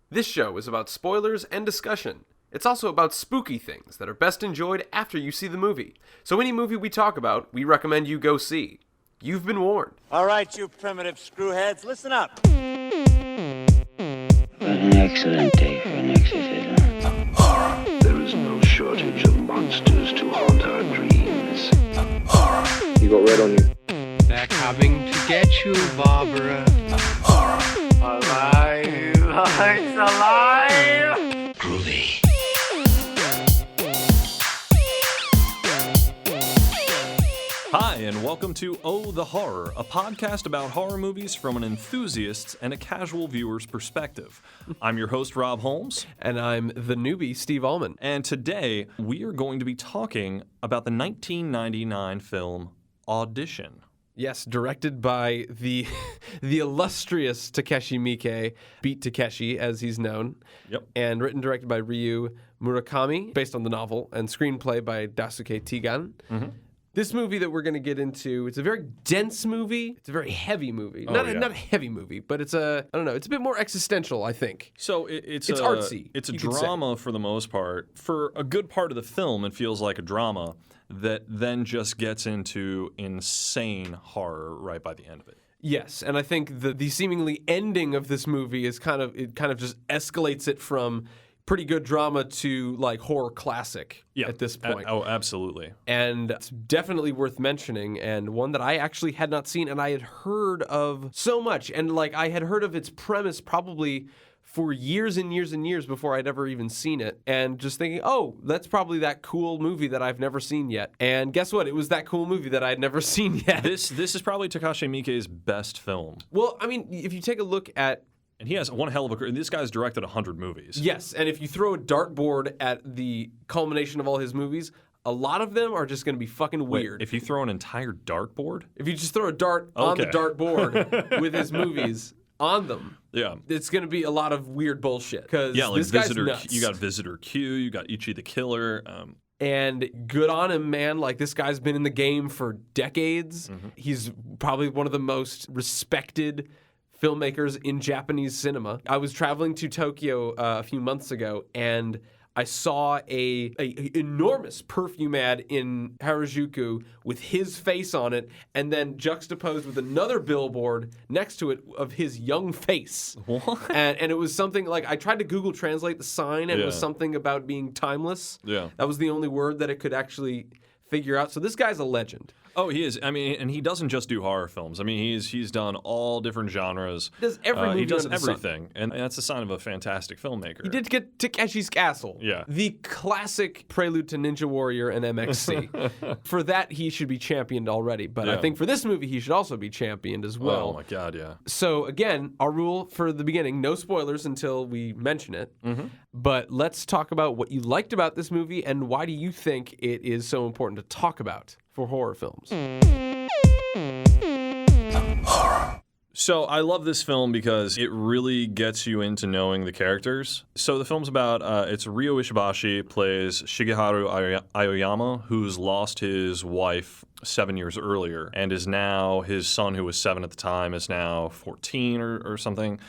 This show is about spoilers and discussion. It's also about spooky things that are best enjoyed after you see the movie. So any movie we talk about, we recommend you go see. You've been warned. All right, you primitive screwheads, listen up. What an excellent day for an exorcism. Horror. There is no shortage of monsters to haunt our dreams. Horror. You got red on you. They're coming to get you, Barbara. Horror. Alive! It's alive! Groovy. Hi, and welcome to Oh the Horror, a podcast about horror movies from an enthusiast's and a casual viewer's perspective. I'm your host, Rob Holmes. And I'm the newbie, Steve Allman. And today, we are going to be talking about the 1999 film Audition. Yes, directed by the illustrious Takashi Miike, Beat Takeshi as he's known. Yep. And written and directed by Ryu Murakami, based on the novel, and screenplay by Daisuke Tigan. Mm-hmm. This movie that we're going to get into, it's a very dense movie. It's a very heavy movie. Not a heavy movie, but it's a bit more existential, I think. So it's artsy. It's a drama for the most part. For a good part of the film, it feels like a drama that then just gets into insane horror right by the end of it. Yes, and I think the seemingly ending of this movie is kind of just escalates it from pretty good drama to like horror classic at this point. Oh, absolutely. And it's definitely worth mentioning, and one that I actually had not seen, and I had heard of so much, and like I had heard of its premise probably for years and years and years before I'd ever even seen it, and just thinking, oh, that's probably that cool movie that I've never seen yet. And guess what? It was that cool movie that I had never seen yet. This is probably Takashi Miike's best film. Well, I mean, if you take a look at... And he has one hell of a career. This guy's directed 100 movies. Yes, and if you throw a dartboard at the culmination of all his movies, a lot of them are just going to be fucking weird. Wait, if you throw an entire dartboard? If you just throw a dart on the dartboard with his movies on them, it's going to be a lot of weird bullshit. Because this guy's nuts. You got Visitor Q, you got Ichi the Killer. And good on him, man. Like, this guy's been in the game for decades. Mm-hmm. He's probably one of the most respected filmmakers in Japanese cinema. I was traveling to Tokyo a few months ago, and I saw a enormous perfume ad in Harajuku with his face on it, and then juxtaposed with another billboard next to it of his young face. What? And it was something like, I tried to Google translate the sign, and it was something about being timeless. Yeah. That was the only word that it could actually figure out. So this guy's a legend. Oh, he is. I mean, and he doesn't just do horror films. I mean, he's done all different genres. He does every movie. He does under the everything, sun. and that's a sign of a fantastic filmmaker. He did get Takeshi's Castle. Yeah. The classic prelude to Ninja Warrior and MXC. For that, he should be championed already. But I think for this movie, he should also be championed as well. Oh, my God, yeah. So, again, our rule for the beginning, no spoilers until we mention it. Mm-hmm. But let's talk about what you liked about this movie and why do you think it is so important to talk about for horror films. Horror. So I love this film because it really gets you into knowing the characters. So the film's about, it's Ryo Ishibashi plays Shigeharu Aoyama, who's lost his wife 7 years earlier, and is now, his son, who was 7 at the time, is now 14 or something.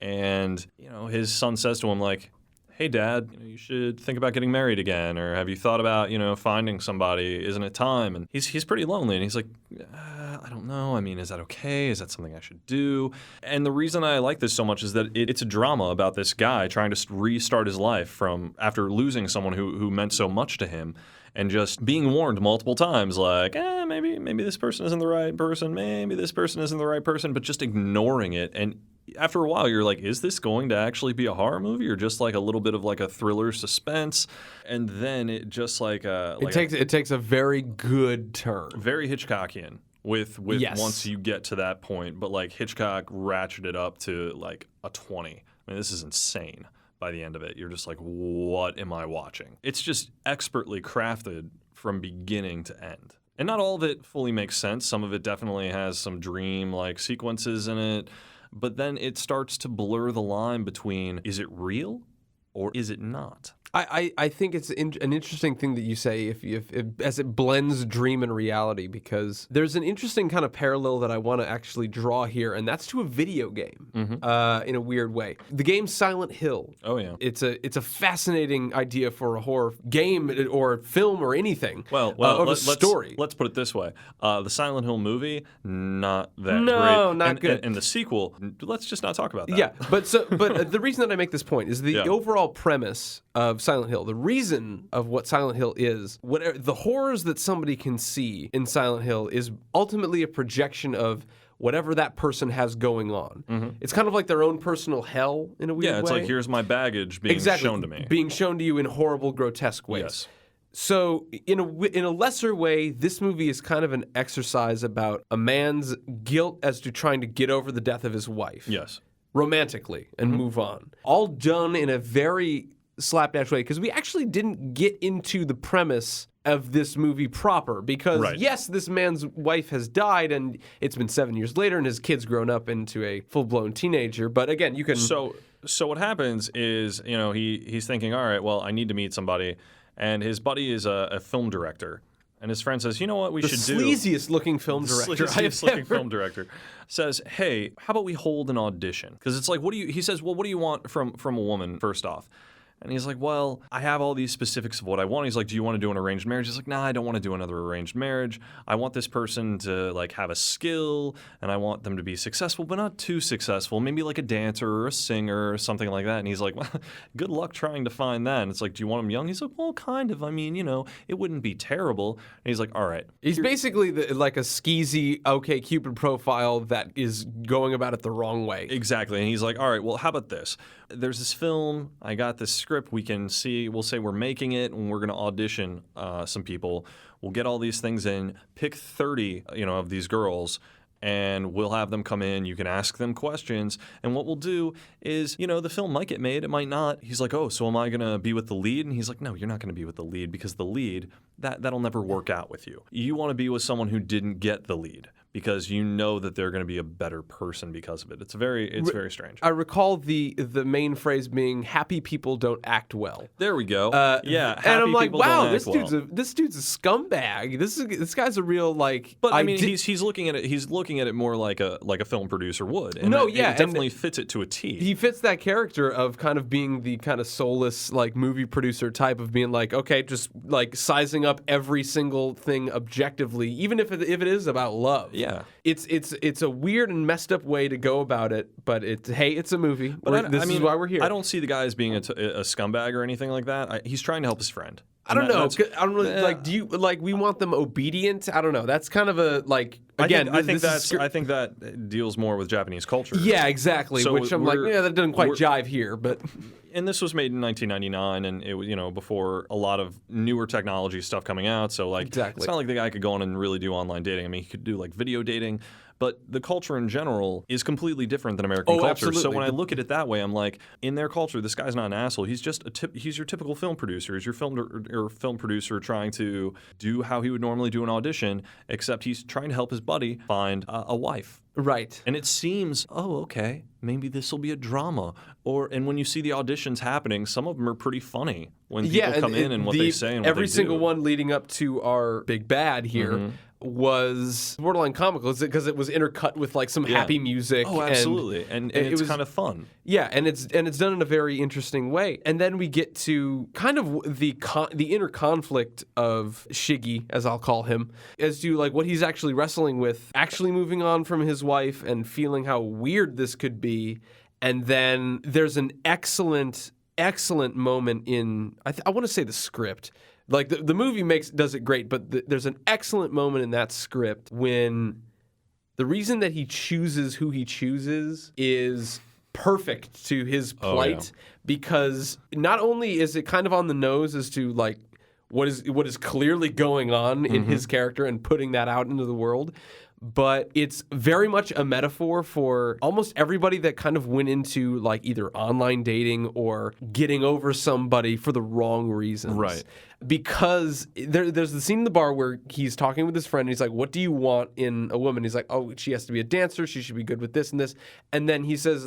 And, his son says to him, like, hey, Dad, you should think about getting married again, or have you thought about, finding somebody? Isn't it time? And he's pretty lonely, and he's like, I don't know. I mean, is that okay? Is that something I should do? And the reason I like this so much is that it's a drama about this guy trying to restart his life from after losing someone who meant so much to him, and just being warned multiple times, like, maybe this person isn't the right person, maybe this person isn't the right person, but just ignoring it. And after a while, you're like, is this going to actually be a horror movie or just like a little bit of like a thriller suspense? And then it just it takes a very good turn. Very Hitchcockian with yes. Once you get to that point. But like Hitchcock ratcheted up to like a 20. I mean, this is insane. By the end of it, you're just like, what am I watching? It's just expertly crafted from beginning to end. And not all of it fully makes sense. Some of it definitely has some dream-like sequences in it. But then it starts to blur the line between, is it real or is it not? I think it's an interesting thing that you say if as it blends dream and reality, because there's an interesting kind of parallel that I want to actually draw here, and that's to a video game in a weird way. The game Silent Hill. Oh, yeah. It's a fascinating idea for a horror game or film or anything. Well, of a story. Let's put it this way: the Silent Hill movie, not that great. No, not good. And the sequel, let's just not talk about that. Yeah, but the reason that I make this point is the overall premise of Silent Hill. The reason of what Silent Hill is, whatever the horrors that somebody can see in Silent Hill, is ultimately a projection of whatever that person has going on. It's kind of like their own personal hell in a weird way. Yeah, it's like, here's my baggage being shown to me. Being shown to you in horrible, grotesque ways. Yes. So in a lesser way, this movie is kind of an exercise about a man's guilt as to trying to get over the death of his wife. Yes. Romantically and move on. All done in a very slapdash way, because we actually didn't get into the premise of this movie proper, because yes, this man's wife has died and it's been 7 years later and his kid's grown up into a full-blown teenager, but again, you can... So what happens is, he's thinking, all right, well, I need to meet somebody, and his buddy is a film director. And his friend says, you know what we should do? The sleaziest looking film director. Film director says, hey, how about we hold an audition? Because it's like, he says, well, what do you want from a woman, first off? And he's like, well, I have all these specifics of what I want. He's like, do you want to do an arranged marriage? He's like, nah, I don't want to do another arranged marriage. I want this person to have a skill, and I want them to be successful, but not too successful. Maybe like a dancer or a singer or something like that. And he's like, well, good luck trying to find that. And it's like, do you want him young? He's like, well, kind of. I mean, it wouldn't be terrible. And he's like, all right. He's basically like a skeezy OkCupid profile that is going about it the wrong way. Exactly. And he's like, all right, well, how about this? There's this film. I got this script. We'll say we're making it, and we're going to audition some people. We'll get all these things in, pick 30, of these girls, and we'll have them come in. You can ask them questions, and what we'll do is, the film might get made, it might not. He's like, oh, so am I going to be with the lead? And he's like, no, you're not going to be with the lead, because the lead, that'll never work out with you. You want to be with someone who didn't get the lead, because you know that they're going to be a better person because of it. It's very strange. I recall the main phrase being "happy people don't act well." There we go. Yeah, and I'm like, wow, this well. dude's a scumbag. This guy's a real But I mean, he's looking at it more like a film producer would. And it definitely fits it to a T. He fits that character of kind of being the kind of soulless movie producer type of being like, okay, just sizing up every single thing objectively, even if it is about love. Yeah, it's a weird and messed up way to go about it, but it's a movie. But this is why we're here. I don't see the guy as being a scumbag or anything like that. He's trying to help his friend. I don't know. Do you we want them obedient? I don't know. That's kind of a again. I think that deals more with Japanese culture. Yeah, exactly. So which I'm like, that doesn't quite jive here, but. And this was made in 1999, and it was before a lot of newer technology stuff coming out. So exactly. It's not like the guy could go on and really do online dating. I mean, he could do video dating. But the culture in general is completely different than American culture. Absolutely. So when I look at it that way, I'm like, in their culture, this guy's not an asshole. He's just he's your typical film producer. He's your film producer trying to do how he would normally do an audition, except he's trying to help his buddy find a wife. Right. And it seems, okay, maybe this will be a drama. And when you see the auditions happening, some of them are pretty funny when people come in and what they say and what they do. Every single one leading up to our big bad here was borderline comical because it was intercut with some happy music. Oh, absolutely. And it's kind of fun. Yeah, and it's done in a very interesting way. And then we get to kind of the inner conflict of Shiggy, as I'll call him, as to what he's actually wrestling with, actually moving on from his wife and feeling how weird this could be. And then there's an excellent moment in I want to say the script. The movie does it great, but there's an excellent moment in that script when the reason that he chooses who he chooses is perfect to his plight, because not only is it kind of on the nose as to what is clearly going on in his character and putting that out into the world, but it's very much a metaphor for almost everybody that kind of went into either online dating or getting over somebody for the wrong reasons. Right. Because there's the scene in the bar where he's talking with his friend and he's like, what do you want in a woman? He's like, oh, she has to be a dancer. She should be good with this and this. And then he says,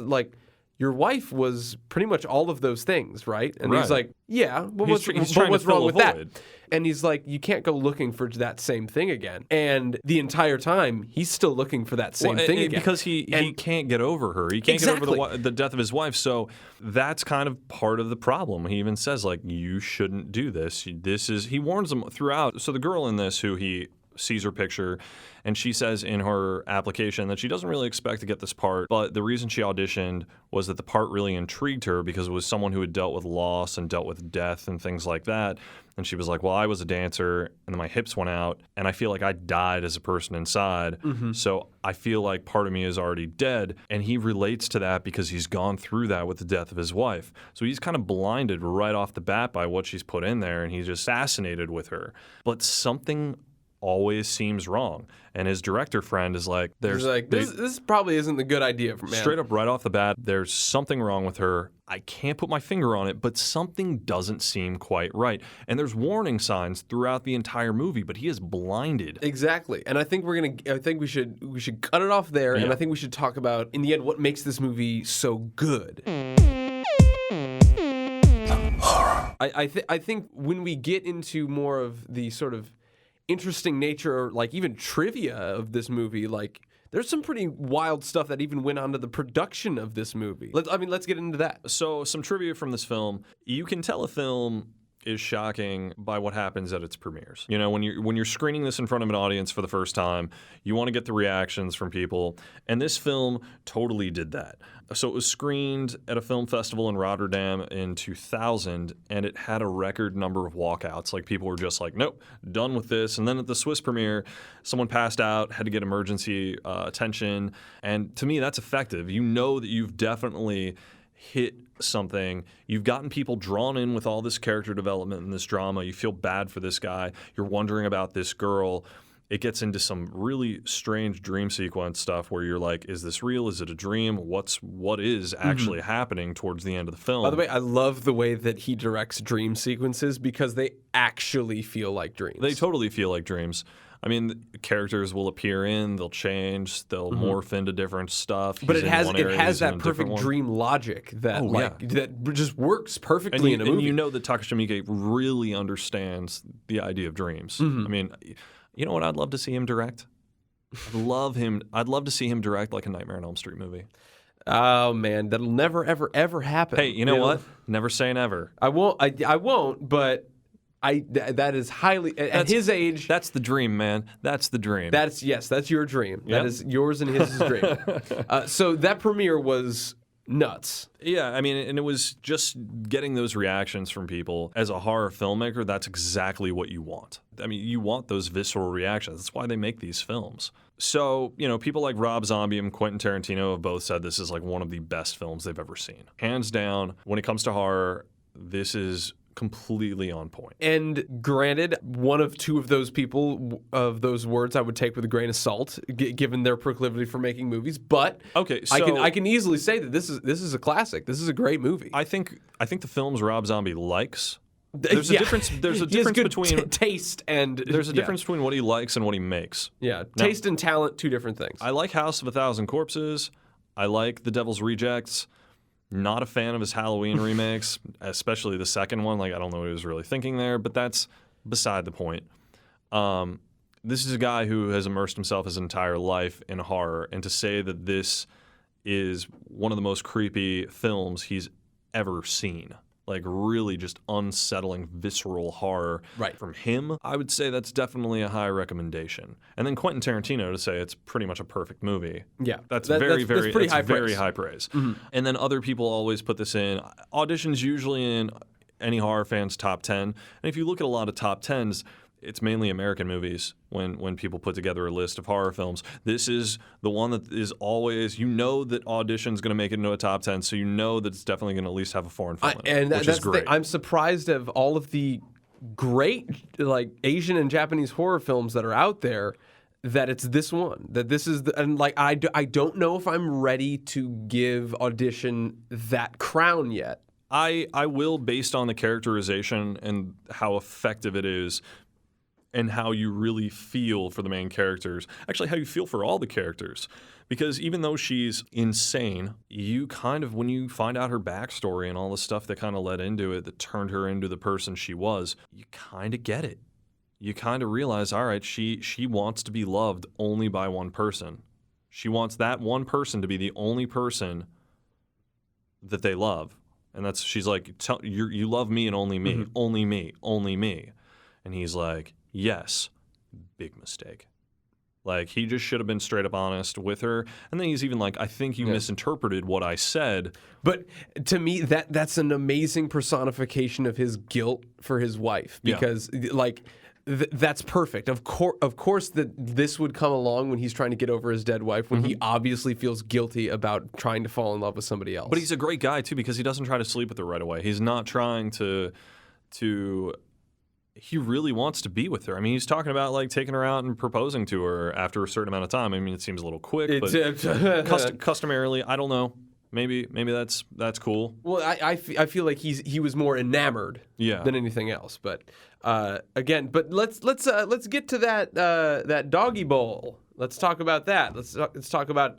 your wife was pretty much all of those things, right? And Right. he's like, yeah, well, He's trying what's to fill wrong a with that? void. And he's like, you can't go looking for that same thing again. And the entire time, he's still looking for that same thing again. Because he can't get over her. He can't get over the death of his wife. So that's kind of part of the problem. He even says, like, you shouldn't do this. He warns them throughout. So the girl in this, who he sees her picture, and she says in her application that she doesn't really expect to get this part, but the reason she auditioned was that the part really intrigued her because it was someone who had dealt with loss and dealt with death and things like that. And she was like, well, I was a dancer, and then my hips went out, and I feel like I died as a person inside. So I feel like part of me is already dead. And he relates to that because he's gone through that with the death of his wife. So he's kind of blinded right off the bat by what she's put in there, and he's just fascinated with her. But something always seems wrong. And his director friend is like, this probably isn't the good idea for man. Straight up right off the bat, there's something wrong with her. I can't put my finger on it, but something doesn't seem quite right. And there's warning signs throughout the entire movie, but he is blinded. Exactly. And I think we should cut it off there, and I think we should talk about, in the end, what makes this movie so good. I think when we get into more of the sort of interesting nature, or like even trivia of this movie, like there's some pretty wild stuff that even went on to the production of this movie. Let's get into that. So some trivia from this film. You can tell a film is shocking by what happens at its premieres. You know, when you're screening this in front of an audience for the first time, you want to get the reactions from people, and this film totally did that. So it was screened at a film festival in Rotterdam in 2000, and it had a record number of walkouts. Like, people were just like, nope, done with this. And then at the Swiss premiere, someone passed out, had to get emergency attention, and to me, that's effective. You know that you've definitely hit something. You've gotten people drawn in with all this character development and this drama. You feel bad for this guy. You're wondering about this girl. It gets into some really strange dream sequence stuff where you're like, is this real? Is it a dream? What is actually happening towards the end of the film? By the way, I love the way that he directs dream sequences because they actually feel like dreams. They totally feel like dreams. I mean, characters will appear they'll change, they'll morph into different stuff. But it has he's that perfect dream logic that that just works perfectly in a movie. And you know that Takashi Miike really understands the idea of dreams. I mean, you know what I'd love to see him direct? I'd love to see him direct like a Nightmare on Elm Street movie. Oh man, that'll never ever ever happen. Hey, you know what? Never say never. I won't. I won't. But that is highly at his age. That's the dream, man. That's the dream. That's your dream. Yep. That is yours and his dream. So that premiere was nuts. Yeah, I mean, and it was just getting those reactions from people. As a horror filmmaker, that's exactly what you want. I mean, you want those visceral reactions. That's why they make these films. So, you know, people like Rob Zombie and Quentin Tarantino have both said this is like one of the best films they've ever seen. Hands down, when it comes to horror, this is completely on point. And granted, one of two of those people, of those words, I would take with a grain of salt, given their proclivity for making movies. But okay, so I can easily say that this is a classic. This is a great movie. I think the films Rob Zombie likes. There's a difference. There's a difference between taste and there's a difference between what he likes and what he makes. Yeah, taste and talent, two different things. I like House of a Thousand Corpses. I like The Devil's Rejects. Not a fan of his Halloween remakes, especially the second one. Like, I don't know what he was really thinking there, but that's beside the point. This is a guy who has immersed himself his entire life in horror, and to say that this is one of the most creepy films he's ever seen, like really just unsettling, visceral horror from him, I would say that's definitely a high recommendation. And then Quentin Tarantino to say it's pretty much a perfect movie. Yeah. That's very high praise. Mm-hmm. And then other people always put this in. Audition's usually in any horror fan's top 10. And if you look at a lot of top 10s, it's mainly American movies when people put together a list of horror films. This is the one that is always, you know that Audition's going to make it into a top 10, so you know that it's definitely going to at least have a foreign film in it, which is great. I'm surprised of all of the great like Asian and Japanese horror films that are out there that it's this one. That this is and like I don't know if I'm ready to give Audition that crown yet. I will, based on the characterization and how effective it is. and how you really feel for the main characters. Actually, how you feel for all the characters. Because even though she's insane, you kind of, when you find out her backstory and all the stuff that kind of led into it, that turned her into the person she was, you kind of get it. You kind of realize, all right, she wants to be loved only by one person. She wants that one person to be the only person that they love. And that's, she's like, you love me and only me, only me, only me. And he's like, yes, big mistake. Like, he just should have been straight up honest with her. And then he's even like, I think you misinterpreted what I said. But to me, that's an amazing personification of his guilt for his wife. Because, like, that's perfect. Of course that this would come along when he's trying to get over his dead wife, when he obviously feels guilty about trying to fall in love with somebody else. But he's a great guy, too, because he doesn't try to sleep with her right away. He's not trying to he really wants to be with her. I mean, he's talking about like taking her out and proposing to her after a certain amount of time. I mean, it seems a little quick, but customarily, I don't know. Maybe that's cool. Well, I feel like he was more enamored than anything else. But again, let's get to that doggy bowl. Let's talk about that. Let's talk about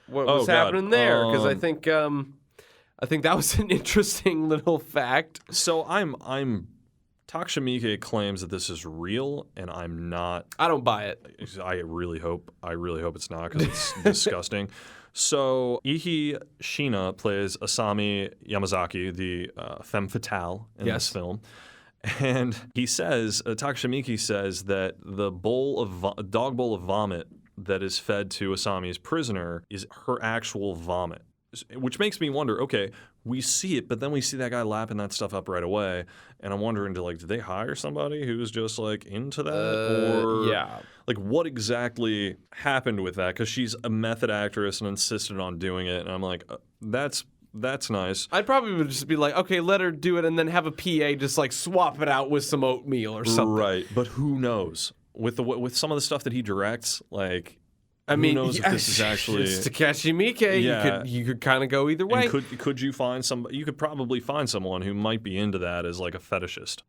what was happening there, because I think that was an interesting little fact. So I'm Takashi Miike claims that this is real, and I'm not. I don't buy it. I really hope it's not, because it's disgusting. So Ihi Shina plays Asami Yamazaki, the femme fatale in this film. And he says, Takashi Miike says that the dog bowl of vomit that is fed to Asami's prisoner is her actual vomit. Which makes me wonder, okay, we see it, but then we see that guy lapping that stuff up right away, and I'm wondering, did they hire somebody who's just like into that, or like what exactly happened with that? Because she's a method actress and insisted on doing it, and I'm like, that's nice. I'd probably would just be like, okay, let her do it, and then have a PA just like swap it out with some oatmeal or something. Right, but who knows? With some of the stuff that he directs, like. I mean, who knows if this is actually it's Takashi Miike. Yeah. You could kind of go either way. And could you find somebody? You could probably find someone who might be into that as like a fetishist.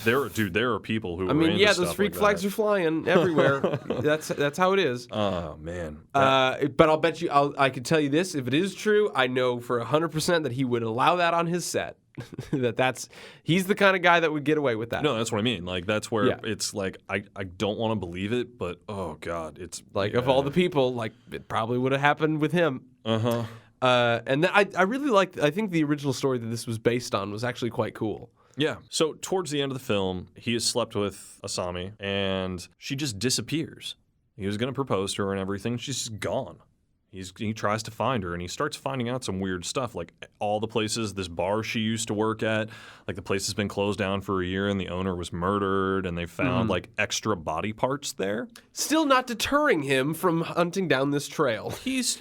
There are people who. Those freak flags are flying everywhere. That's how it is. Oh man. But I'll bet you, I can tell you this: if it is true, I know for 100% that he would allow that on his set. He's the kind of guy that would get away with that. No, that's what I mean. Like, that's where it's like I don't want to believe it, but oh god, it's like of all the people, like it probably would have happened with him. And then I really liked. I think the original story that this was based on was actually quite cool. Yeah. So towards the end of the film, he has slept with Asami, and she just disappears. He was going to propose to her and everything. She's just gone. He tries to find her, and he starts finding out some weird stuff, like all the places, this bar she used to work at, like the place has been closed down for a year, and the owner was murdered, and they found like extra body parts there. Still not deterring him from hunting down this trail. He's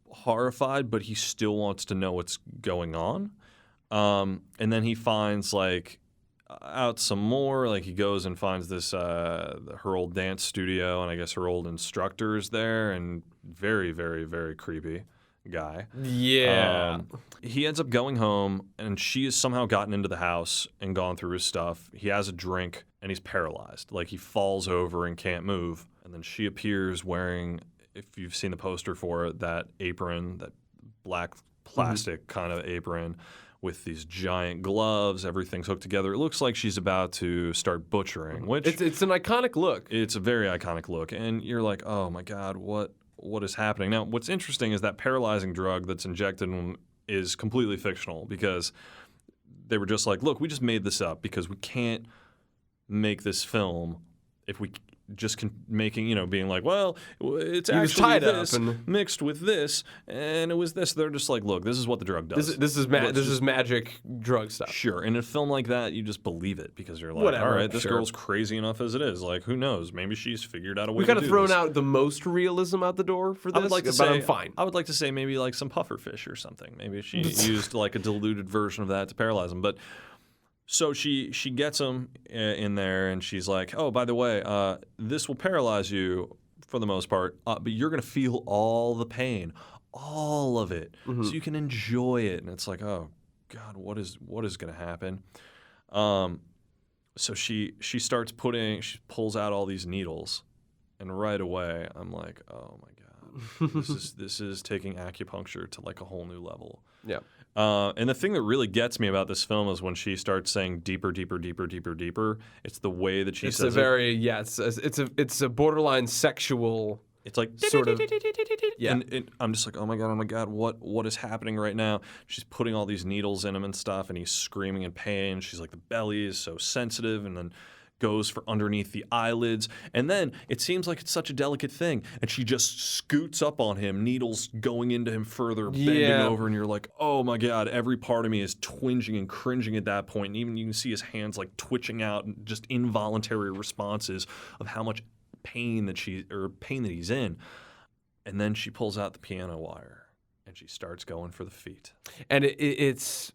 horrified, but he still wants to know what's going on. And then he finds out some more, like he goes and finds this her old dance studio, and I guess her old instructor's there, and very, very, very creepy guy. Yeah. He ends up going home, and she has somehow gotten into the house and gone through his stuff. He has a drink, and he's paralyzed. Like, he falls over and can't move, and then she appears wearing, if you've seen the poster for it, that apron, that black plastic kind of apron, with these giant gloves, everything's hooked together. It looks like she's about to start butchering, which... It's an iconic look. It's a very iconic look, and you're like, oh my God, what is happening? Now, what's interesting is that paralyzing drug that's injected is completely fictional, because they were just like, look, we just made this up because we can't make this film if we just being like, well, it's actually this mixed with this, and it was this. They're just like, look, this is what the drug does. This is magic drug stuff. Sure. In a film like that, you just believe it because you're like, whatever, all right, this girl's crazy enough as it is. Like, who knows? Maybe she's figured out a way to do this. We've kind of thrown out the most realism out the door for this, but I'm fine. I would like to say maybe like some puffer fish or something. Maybe she used like a diluted version of that to paralyze him. But so she gets him in there, and she's like, oh, by the way, this will paralyze you for the most part, but you're going to feel all the pain, all of it, so you can enjoy it. And it's like, oh, God, what is going to happen? So she pulls out all these needles, and right away I'm like, oh my god, this is taking acupuncture to like a whole new level. Yeah. And the thing that really gets me about this film is when she starts saying deeper, deeper, deeper, deeper, deeper. It's the way that she says it. It's a borderline sexual. It's like sort of. Yeah. And I'm just like, oh my god, what is happening right now? She's putting all these needles in him and stuff, and he's screaming in pain. She's like, the belly is so sensitive, and then goes for underneath the eyelids, and then it seems like it's such a delicate thing, and she just scoots up on him, needles going into him further, bending over, and you're like, oh my god, every part of me is twinging and cringing at that point, and even you can see his hands like twitching out, and just involuntary responses of how much pain that he's in. And then she pulls out the piano wire and she starts going for the feet, and it's.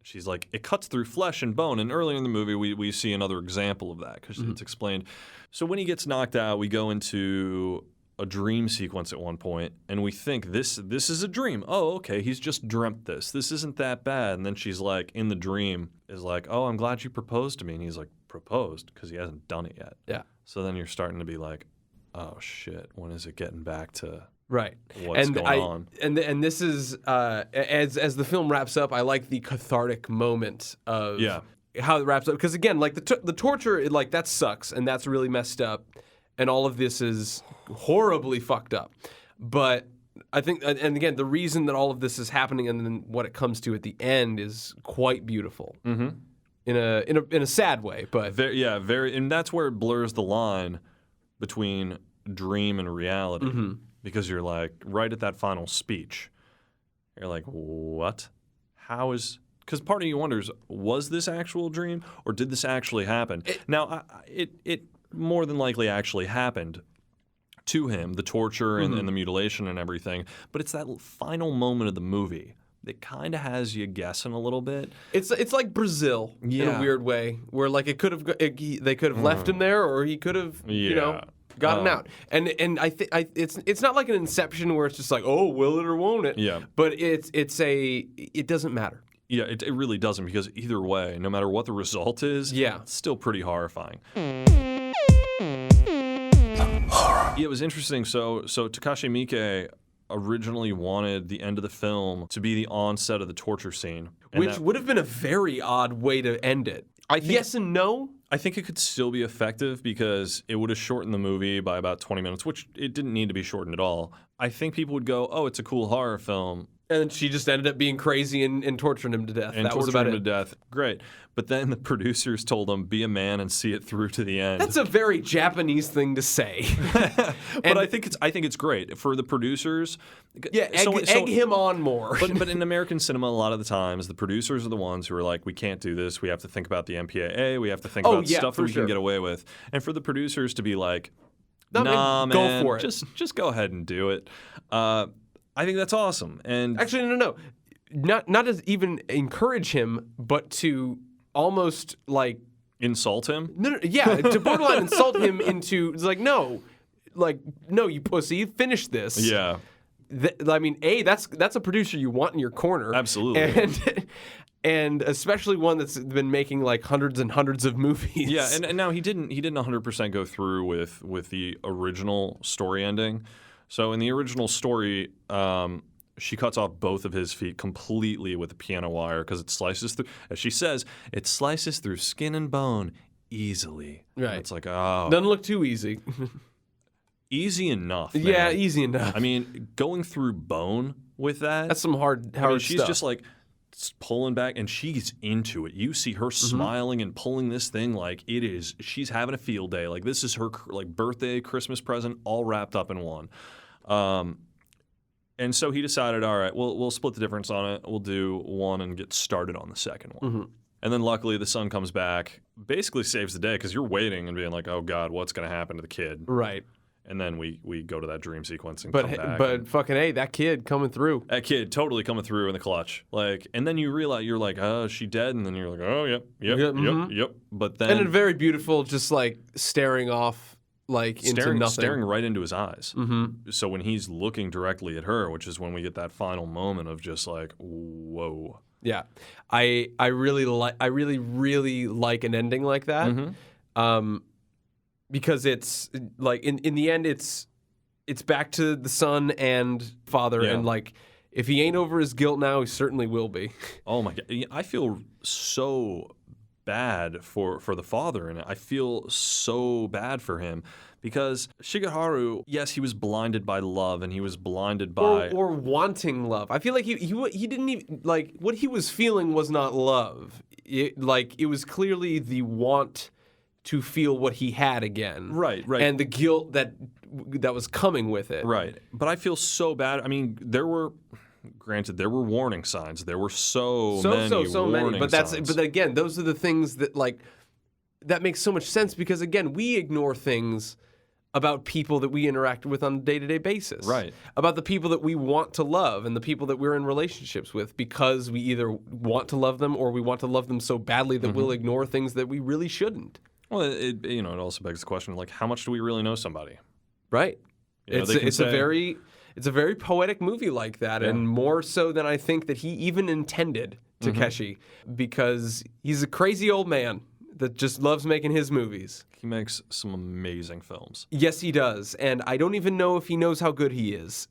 She's like, it cuts through flesh and bone. And earlier in the movie, we see another example of that because it's explained. So when he gets knocked out, we go into a dream sequence at one point, and we think this is a dream. Oh, okay, he's just dreamt this. This isn't that bad. And then she's like, in the dream, is like, oh, I'm glad you proposed to me. And he's like, proposed? Because he hasn't done it yet. Yeah. So then you're starting to be like, oh, shit, when is it getting back to... Right. What's going on? And this is as the film wraps up, I like the cathartic moment of how it wraps up, because again, like the torture, like that sucks and that's really messed up, and all of this is horribly fucked up. But I think, and again, the reason that all of this is happening and then what it comes to at the end is quite beautiful. Mm-hmm. In a sad way, but very, and that's where it blurs the line between dream and reality. Mm-hmm. Because you're like, right at that final speech, you're like, what? How is... Because part of you wonders, was this actual dream or did this actually happen? It more than likely actually happened to him, the torture and the mutilation and everything. But it's that final moment of the movie that kind of has you guessing a little bit. It's like Brazil in a weird way, where like they could have left him there, or he could have, gotten out. And I think it's not like an Inception where it's just like, oh, will it or won't it? Yeah. But it doesn't matter. Yeah, it really doesn't, because either way, no matter what the result is, it's still pretty horrifying. Yeah, it was interesting. So Takashi Miike originally wanted the end of the film to be the onset of the torture scene. Which would have been a very odd way to end it. Yes and no. I think it could still be effective because it would have shortened the movie by about 20 minutes, which it didn't need to be shortened at all. I think people would go, oh, it's a cool horror film. And she just ended up being crazy and torturing him to death. That was about it. To death. Great. But then the producers told him, be a man and see it through to the end. That's a very Japanese thing to say. But I think it's great for the producers. Yeah, egg him on more. But in American cinema, a lot of the times, the producers are the ones who are like, we can't do this. We have to think about the MPAA. We have to think about stuff that we can get away with. And for the producers to be like, nah, man, go for it. Just go ahead and do it. I think that's awesome. And actually, no. Not to even encourage him, but to almost like insult him. No, to borderline insult him into it's like no, you pussy, finish this. Yeah. I mean, that's a producer you want in your corner. Absolutely. And especially one that's been making like hundreds and hundreds of movies. Yeah, and now he didn't 100% go through with the original story ending. So in the original story, she cuts off both of his feet completely with a piano wire because it slices through, as she says, it slices through skin and bone easily. Right. And it's like, oh. Doesn't look too easy. Easy enough, man. Yeah, easy enough. I mean, going through bone with that. That's some hard she's stuff. Just like pulling back, and she's into it. You see her smiling and pulling this thing like it is. She's having a field day. Like this is her like birthday, Christmas present, all wrapped up in one. And so he decided, all right, we'll split the difference on it. We'll do one and get started on the second one. Mm-hmm. And then luckily the son comes back, basically saves the day because you're waiting and being like, oh God, what's going to happen to the kid? Right. And then we go to that dream sequence and come back. But fucking A, that kid coming through. That kid totally coming through in the clutch. Like, and then you realize, you're like, oh, is she dead? And then you're like, oh, yep. But then... And a very beautiful, just like staring off, like into nothing. Staring right into his eyes. Mm-hmm. So when he's looking directly at her, which is when we get that final moment of just like, whoa. Yeah, I really like an ending like that, because it's like in the end it's back to the son and father, and like if he ain't over his guilt now, he certainly will be. Oh my God, I feel so bad for the father in it. I feel so bad for him. Because Shigeharu, yes, he was blinded by love, and he was blinded by or wanting love. I feel like he didn't even like what he was feeling was not love. It was clearly the want to feel what he had again, right, and the guilt that was coming with it, right. But I feel so bad. I mean, there were warning signs. There were so many warning signs. But again, those are the things that that makes so much sense because again, we ignore things about people that we interact with on a day-to-day basis. Right. About the people that we want to love and the people that we're in relationships with because we either want to love them or we want to love them so badly that we'll ignore things that we really shouldn't. Well, it also begs the question, like, how much do we really know somebody? Right. It's a very poetic movie like that, and more so than I think that he even intended, Takashi, because he's a crazy old man that just loves making his movies. He makes some amazing films. Yes, he does, and I don't even know if he knows how good he is.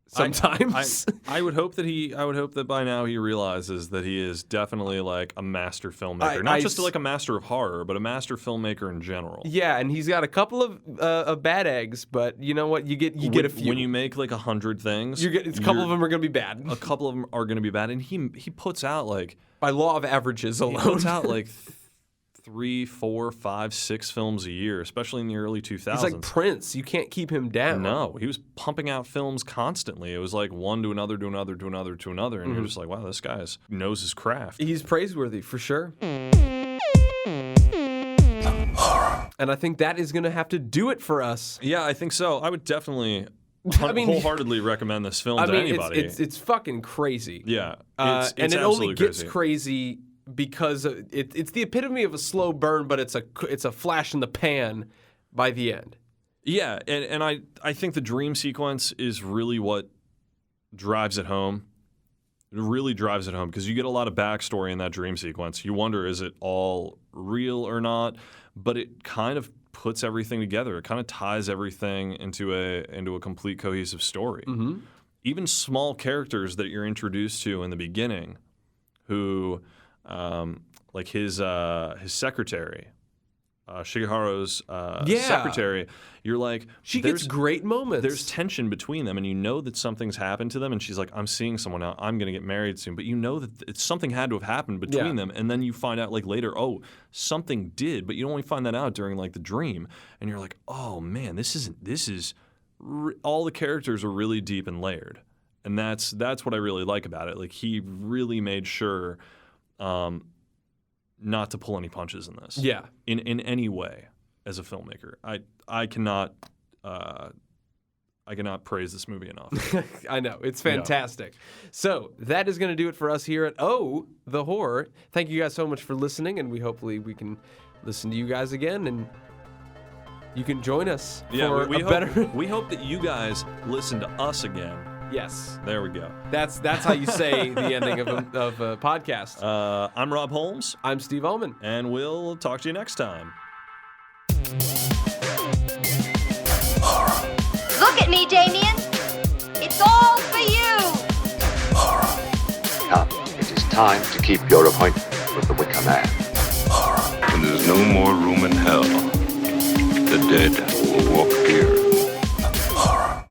Sometimes I would hope that by now he realizes that he is definitely like a master filmmaker, not just like a master of horror, but a master filmmaker in general. Yeah, and he's got a couple of bad eggs, but you know what? You get a few. When you make like 100 things, a couple of them are going to be bad. A couple of them are going to be bad, and he puts out like by law of averages alone, he puts out like 3, 4, 5, 6 films a year, especially in the early 2000s. He's like Prince. You can't keep him down. No, he was pumping out films constantly. It was like one to another, to another, to another, to another, and you're just like, wow, this guy knows his craft. He's praiseworthy for sure. And I think that is going to have to do it for us. Yeah, I think so. I would definitely wholeheartedly recommend this film to anybody. It's fucking crazy. Yeah, and it only gets crazy because it's the epitome of a slow burn, but it's a flash in the pan by the end. Yeah, and I think the dream sequence is really what drives it home. It really drives it home because you get a lot of backstory in that dream sequence. You wonder, is it all real or not? But it kind of puts everything together. It kind of ties everything into a complete cohesive story. Mm-hmm. Even small characters that you're introduced to in the beginning, who like his secretary, Shigeharu's secretary, you're like, she gets great moments. There's tension between them, and you know that something's happened to them, and she's like, I'm seeing someone now, I'm going to get married soon. But you know that something had to have happened between them, and then you find out like later, oh, something did, but you only find that out during like the dream, and you're like, oh man, all the characters are really deep and layered, and that's what I really like about it. Like he really made sure not to pull any punches in this. Yeah. In any way as a filmmaker. I cannot praise this movie enough. I know. It's fantastic. Yeah. So that is going to do it for us here at Oh, the Horror. Thank you guys so much for listening, and hopefully we can listen to you guys again, and you can join us for we hope that you guys listen to us again. Yes. There we go. That's how you say the ending of a podcast. I'm Rob Holmes. I'm Steve Ullman. And we'll talk to you next time. Look at me, Damien. It's all for you. Come, it is time to keep your appointment with the Wicker Man. When there's no more room in hell, the dead will walk here.